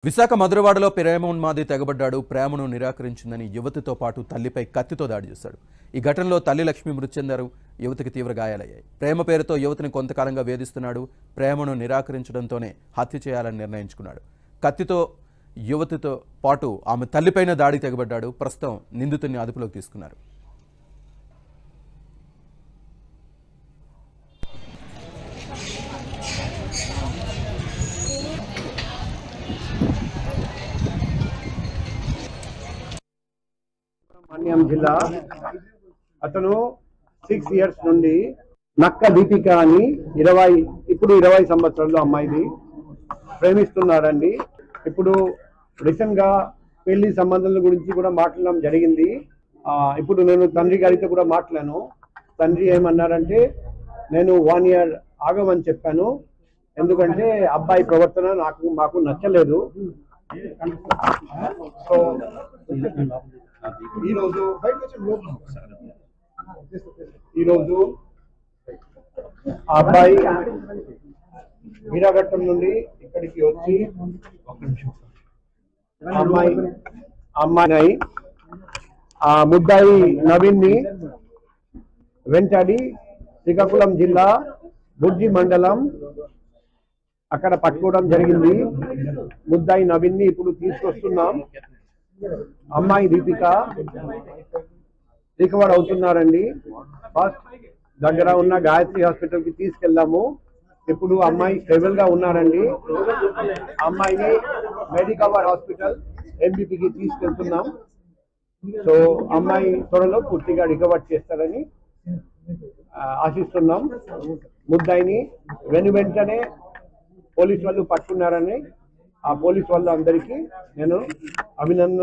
విశాఖ మధురవాడలో ప్రేమోన్మాది తెగబడ్డాడు. ప్రేమను నిరాకరించిందని యువతితో పాటు తల్లిపై కత్తితో దాడి చేశాడు. ఈ ఘటనలో తల్లి లక్ష్మి మృతి చెందారు. యువతికి తీవ్ర గాయాలయ్యాయి. ప్రేమ పేరుతో యువతిని కొంతకాలంగా వేధిస్తున్నాడు. ప్రేమను నిరాకరించడంతోనే హత్య చేయాలని నిర్ణయించుకున్నాడు. కత్తితో యువతితో పాటు ఆమె తల్లిపైన దాడి తెగబడ్డాడు. ప్రస్తుతం నిందితుడిని అదుపులోకి తీసుకున్నారు. మన్యం జిల్లా అతను 6 years నుండి నక్క దీపిక అని 20 సంవత్సరాల్లో అమ్మాయిది ప్రేమిస్తున్నారండి. ఇప్పుడు రీసెంట్ గా పెళ్లి సంబంధాల గురించి కూడా మాట్లాడడం జరిగింది. ఇప్పుడు నేను తండ్రి గారితో కూడా మాట్లాడాను. తండ్రి ఏమన్నారంటే నేను 1 year ఆగమని చెప్పాను. ఎందుకంటే అబ్బాయి ప్రవర్తన మాకు నచ్చలేదు. సో ఈరోజు అబ్బాయి వీరాఘట్టం నుండి ఇక్కడికి వచ్చి అమ్మాయి ఆ ముద్దాయి నవీన్ ని వెంటాడి శ్రీకాకుళం జిల్లా బుర్జి మండలం అక్కడ పట్టుకోవడం జరిగింది. ముద్దాయి నవీన్ ని ఇప్పుడు తీసుకొస్తున్నాం. అమ్మాయి దీపిక రికవర్ అవుతున్నారండి. ఫస్ట్ దగ్గర ఉన్న గాయత్రి హాస్పిటల్ కి తీసుకెళ్దాము. ఇప్పుడు అమ్మాయి స్టేబుల్ గా ఉన్నారండి. అమ్మాయిని మెడికవర్ హాస్పిటల్ ఎంబీపీకి తీసుకెళ్తున్నాం. సో అమ్మాయి త్వరలో పూర్తిగా రికవర్ చేస్తారని ఆశిస్తున్నాం. ముద్దాయిని వెంటనే పోలీసు వాళ్ళు పట్టుకున్నారని ఆ పోలీసు వాళ్ళందరికీ నేను అభినందన